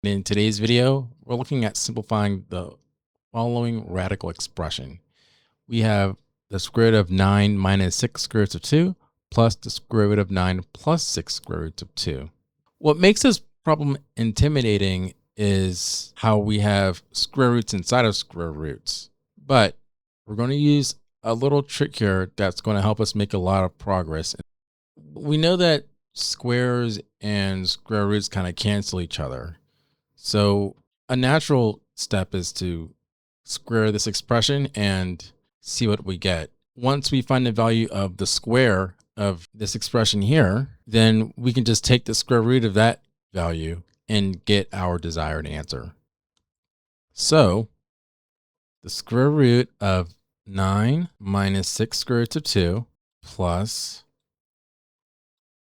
In today's video, we're looking at simplifying the following radical expression. We have the square root of 9 minus 6 square root of 2 plus the square root of 9 plus 6 square root of 2. What makes this problem intimidating is how we have square roots inside of square roots. But we're going to use a little trick here that's going to help us make a lot of progress. We know that squares and square roots kind of cancel each other. So a natural step is to square this expression and see what we get. Once we find the value of the square of this expression here, then we can just take the square root of that value and get our desired answer. So the square root of 9 minus 6 square root of 2 plus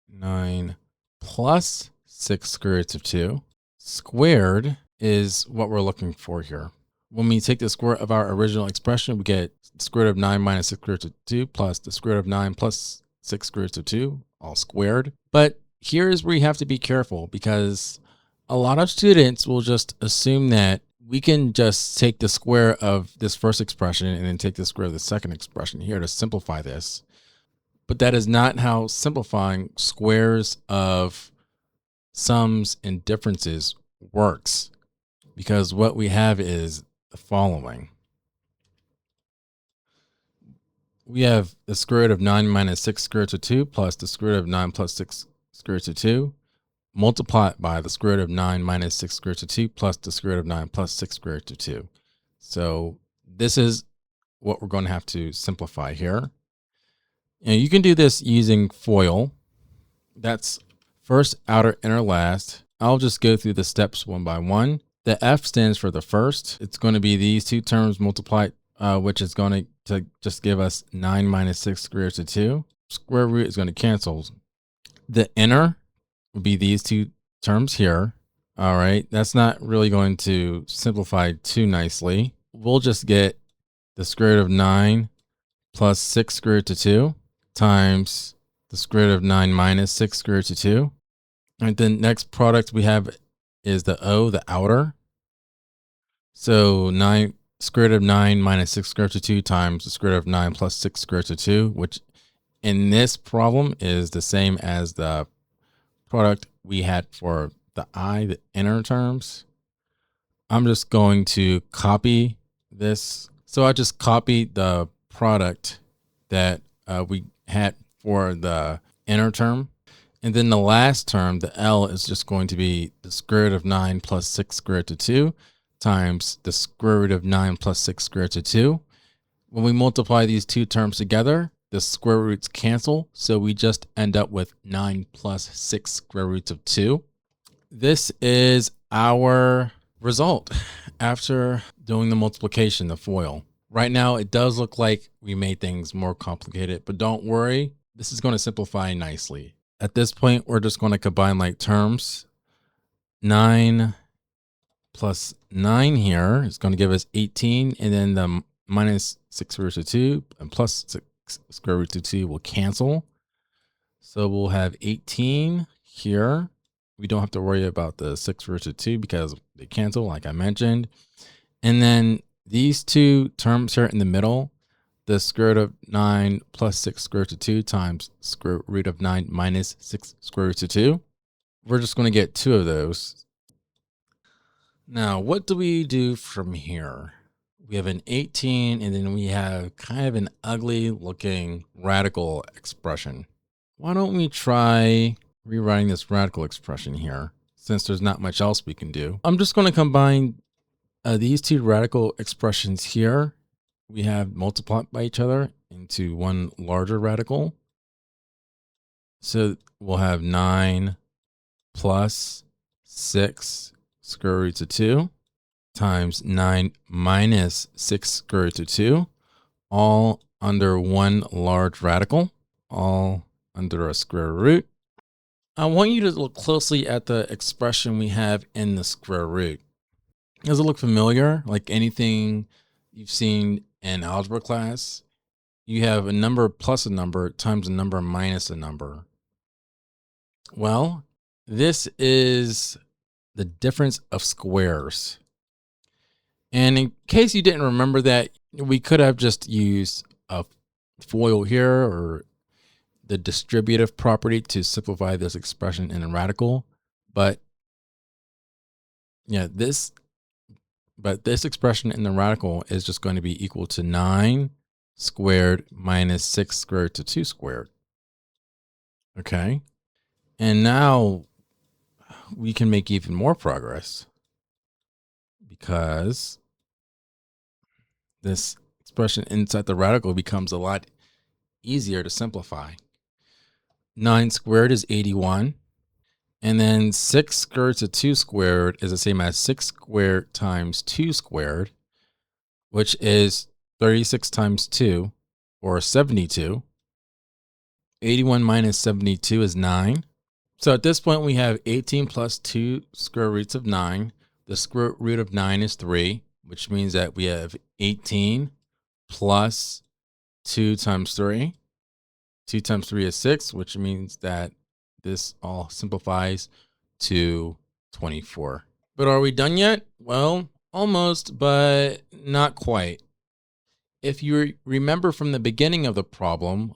9 plus 6 square root of 2 squared is what we're looking for here. When we take the square root of our original expression, we get the square root of 9 minus 6 square root of 2 plus the square root of 9 plus 6 square root of 2, all squared. But here's where you have to be careful, because a lot of students will just assume that we can just take the square of this first expression and then take the square of the second expression here to simplify this. But that is not how simplifying squares of sums and differences works, because what we have is the following. We have the square root of 9 minus 6 square root of 2 plus the square root of 9 plus 6 square root of 2 multiplied by the square root of 9 minus 6 square root of 2 plus the square root of 9 plus 6 square root of 2. So this is what we're going to have to simplify here. And you can do this using FOIL. That's first, outer, inner, last. I'll just go through the steps one by one. The F stands for the first. It's going to be these two terms multiplied, which is going to just give us 9 minus 6 square root of 2. Square root is going to cancel. The inner would be these two terms here. All right, that's not really going to simplify too nicely. We'll just get the square root of 9 plus 6 square root of 2 times the square root of 9 minus 6 square root of 2. And then next product we have is the O, the outer. So 9 square root of 9 minus 6 square root of 2 times the square root of 9 plus 6 square root of 2, which in this problem is the same as the product we had for the I, the inner terms. I'm just going to copy this. So I just copied the product that we had for the inner term. And then the last term, the L, is just going to be the square root of 9 plus 6 square root of 2 times the square root of 9 plus 6 square root of 2. When we multiply these two terms together, the square roots cancel. So we just end up with 9 plus 6 square roots of 2. This is our result after doing the multiplication, the FOIL. Right now, it does look like we made things more complicated, but don't worry. This is going to simplify nicely. At this point, we're just going to combine like terms. 9 plus 9 here is going to give us 18. And then the minus 6 square root of 2 and plus 6 square root of 2 will cancel. So we'll have 18 here. We don't have to worry about the 6 root of 2 because they cancel, like I mentioned. And then these two terms here in the middle, the square root of 9 plus 6 square root of 2 times square root of 9 minus 6 square root of 2. We're just going to get two of those. Now, what do we do from here? We have an 18, and then we have kind of an ugly looking radical expression. Why don't we try rewriting this radical expression here, since there's not much else we can do? I'm just going to combine these two radical expressions here. We have multiplied by each other into one larger radical. So we'll have 9 plus 6 square roots of 2 times 9 minus 6 square root of 2, all under one large radical, all under a square root. I want you to look closely at the expression we have in the square root. Does it look familiar? Like anything you've seen in algebra class? You have a number plus a number times a number minus a number. Well, this is the difference of squares. And in case you didn't remember that, we could have just used a FOIL here or the distributive property to simplify this expression in a radical. But yeah, this expression in the radical is just going to be equal to 9 squared minus 6 squared root of 2 squared. Okay. And now we can make even more progress because this expression inside the radical becomes a lot easier to simplify. 9 squared is 81. And then 6 squared root of 2 squared is the same as 6 squared times 2 squared, which is 36 times 2, or 72. 81 minus 72 is 9. So at this point, we have 18 plus 2 square roots of 9. The square root of 9 is 3, which means that we have 18 plus 2 times 3. 2 times 3 is 6, which means that this all simplifies to 24. But are we done yet? Well, almost, but not quite. If you remember from the beginning of the problem,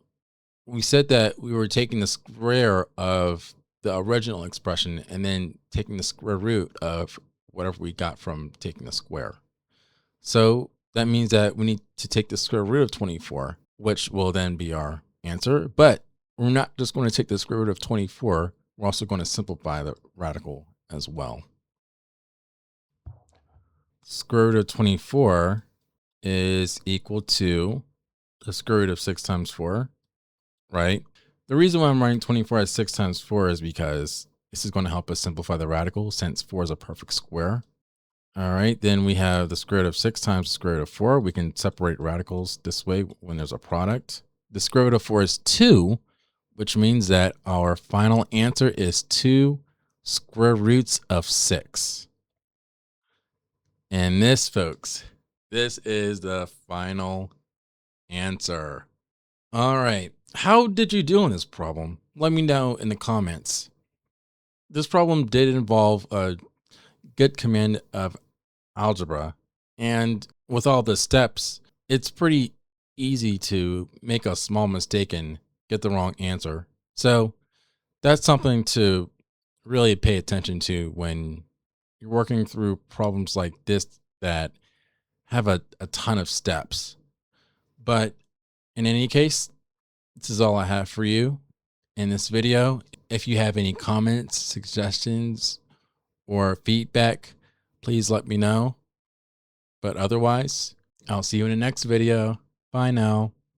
we said that we were taking the square of the original expression and then taking the square root of whatever we got from taking the square. So that means that we need to take the square root of 24, which will then be our answer. But we're not just going to take the square root of 24. We're also going to simplify the radical as well. Square root of 24 is equal to the square root of 6 times 4, right? The reason why I'm writing 24 as 6 times 4 is because this is going to help us simplify the radical since 4 is a perfect square. All right, then we have the square root of 6 times the square root of 4. We can separate radicals this way when there's a product. The square root of 4 is 2, which means that our final answer is 2 square roots of 6. And this, folks, this is the final answer. All right. How did you do on this problem? Let me know in the comments. This problem did involve a good command of algebra. And with all the steps, it's pretty easy to make a small mistake and get the wrong answer. So that's something to really pay attention to when you're working through problems like this that have a ton of steps. But in any case, this is all I have for you in this video. If you have any comments, suggestions, or feedback, please let me know. But otherwise, I'll see you in the next video. Bye now.